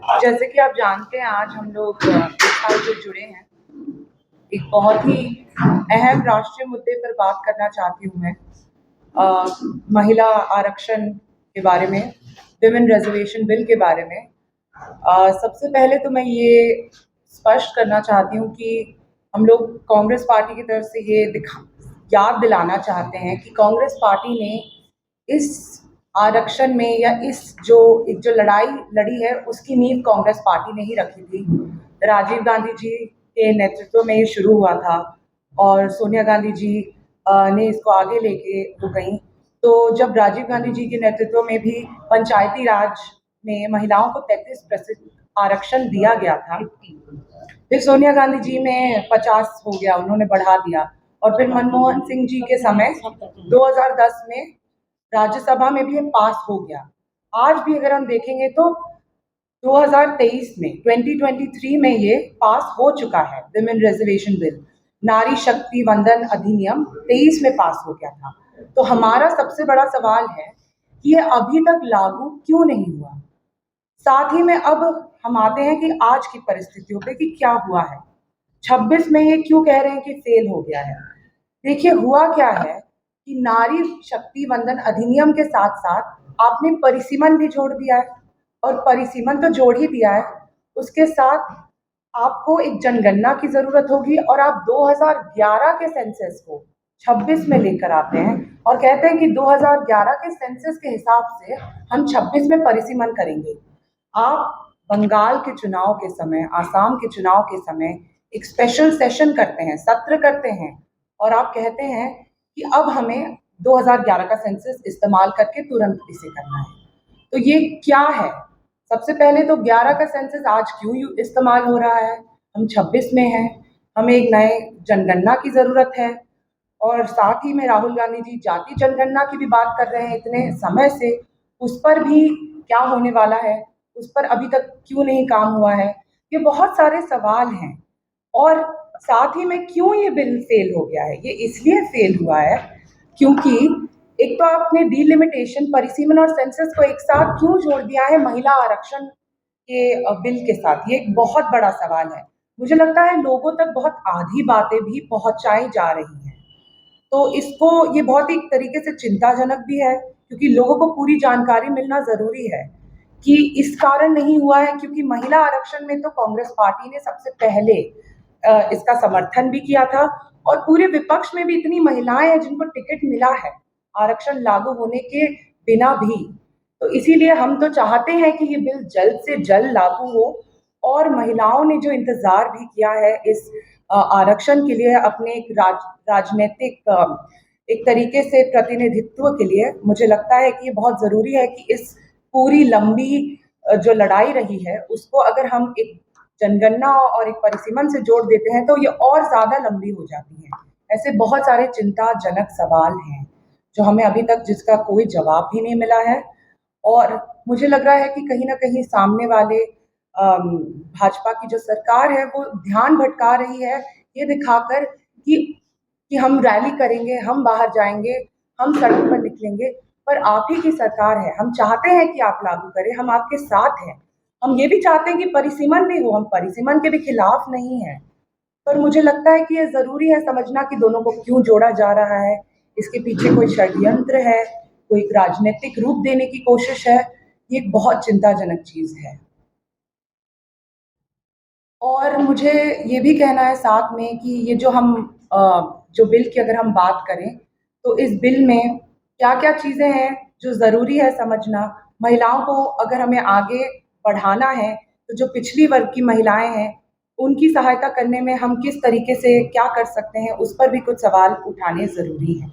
जैसे कि आप जानते हैं, आज हम लोग इस साल जो जुड़े हैं, एक बहुत ही अहम राष्ट्रीय मुद्दे पर बात करना चाहती हूँ मैं। महिला आरक्षण के बारे में, विमेन रिजर्वेशन बिल के बारे में। सबसे पहले तो मैं ये स्पष्ट करना चाहती हूँ कि हम लोग कांग्रेस पार्टी की तरफ से ये याद दिलाना चाहते हैं कि कांग्रेस पार्टी ने इस आरक्षण में या इस जो लड़ाई लड़ी है, उसकी नींव कांग्रेस पार्टी ने ही रखी थी। राजीव गांधी जी के नेतृत्व में ये शुरू हुआ था और सोनिया गांधी जी ने इसको आगे लेके वो गई। तो जब राजीव गांधी जी के नेतृत्व में भी पंचायती राज में महिलाओं को 33% आरक्षण दिया गया था, फिर सोनिया गांधी जी में 50 हो गया, उन्होंने बढ़ा दिया। और फिर मनमोहन सिंह जी के समय 2010 में राज्यसभा में भी ये पास हो गया। आज भी अगर हम देखेंगे तो 2023 में 2023 में ये पास हो चुका है। विमेन रिजर्वेशन बिल, नारी शक्ति वंदन अधिनियम 23 में पास हो गया था। तो हमारा सबसे बड़ा सवाल है कि ये अभी तक लागू क्यों नहीं हुआ। साथ ही में अब हम आते हैं कि आज की परिस्थितियों पे कि क्या हुआ है। 26 में ये क्यों कह रहे हैं कि फेल हो गया है। देखिए, हुआ क्या है कि नारी शक्ति वंदन अधिनियम के साथ साथ आपने परिसीमन भी जोड़ दिया है, और परिसीमन तो जोड़ ही दिया है, उसके साथ आपको एक जनगणना की जरूरत होगी। और आप 2011 के सेंसस को 26 में लेकर आते हैं और कहते हैं कि 2011 के सेंसस के हिसाब से हम 26 में परिसीमन करेंगे। आप बंगाल के चुनाव के समय, आसाम के चुनाव के समय एक स्पेशल सेशन करते हैं, सत्र करते हैं, और आप कहते हैं कि अब हमें 2011 का सेंसस इस्तेमाल करके तुरंत इसे करना है। तो ये क्या है? सबसे पहले तो 11 का सेंसस आज क्यों इस्तेमाल हो रहा है? हम 26 में हैं, हमें एक नए जनगणना की ज़रूरत है। और साथ ही में राहुल गांधी जी जाति जनगणना की भी बात कर रहे हैं इतने समय से, उस पर भी क्या होने वाला है, उस पर अभी तक क्यों नहीं काम हुआ है? ये बहुत सारे सवाल हैं। और साथ ही में क्यों ये बिल फेल हो गया है? ये इसलिए फेल हुआ है क्योंकि एक तो आपने डिलिमिटेशन, परिसीमन और सेंसस को एक साथ क्यों जोड़ दिया है महिला आरक्षण के बिल के साथ। ये एक बहुत बड़ा सवाल है। मुझे लगता है लोगों तक बहुत आधी बातें भी पहुंचाई जा रही हैं। तो इसको, ये बहुत एक तरीके से चिंताजनक भी है क्योंकि लोगों को पूरी जानकारी मिलना ज़रूरी है कि इस कारण नहीं हुआ है क्योंकि महिला आरक्षण में तो कांग्रेस पार्टी ने सबसे पहले इसका समर्थन भी किया था, और पूरे विपक्ष में भी इतनी महिलाएं हैं जिनको टिकट मिला है आरक्षण लागू होने के बिना भी। तो इसीलिए हम तो चाहते हैं कि ये बिल जल्द से जल्द लागू हो, और महिलाओं ने जो इंतजार भी किया है इस आरक्षण के लिए, अपने एक राजनीतिक एक तरीके से प्रतिनिधित्व के लिए, मुझे लगता है कि ये बहुत ज़रूरी है कि इस पूरी लंबी जो लड़ाई रही है उसको अगर हम एक जनगणना और एक परिसीमन से जोड़ देते हैं तो ये और ज़्यादा लंबी हो जाती है। ऐसे बहुत सारे चिंताजनक सवाल हैं जो हमें अभी तक जिसका कोई जवाब भी नहीं मिला है। और मुझे लग रहा है कि कहीं न कहीं सामने वाले भाजपा की जो सरकार है वो ध्यान भटका रही है ये दिखाकर कि हम रैली करेंगे, हम बाहर जाएँगे, हम सड़क पर निकलेंगे, पर आप ही की सरकार है। हम चाहते हैं कि आप लागू करें, हम आपके साथ हैं। हम ये भी चाहते हैं कि परिसीमन भी हो, हम परिसीमन के भी खिलाफ नहीं हैं। पर मुझे लगता है कि ये ज़रूरी है समझना कि दोनों को क्यों जोड़ा जा रहा है। इसके पीछे कोई षड्यंत्र है, कोई राजनीतिक रूप देने की कोशिश है। ये एक बहुत चिंताजनक चीज़ है। और मुझे ये भी कहना है साथ में कि ये जो हम जो बिल की अगर हम बात करें, तो इस बिल में क्या-क्या चीज़ें हैं जो ज़रूरी है समझना। महिलाओं को अगर हमें आगे बढ़ाना है, तो जो पिछड़ी वर्ग की महिलाएँ हैं, उनकी सहायता करने में हम किस तरीके से क्या कर सकते हैं, उस पर भी कुछ सवाल उठाने ज़रूरी हैं।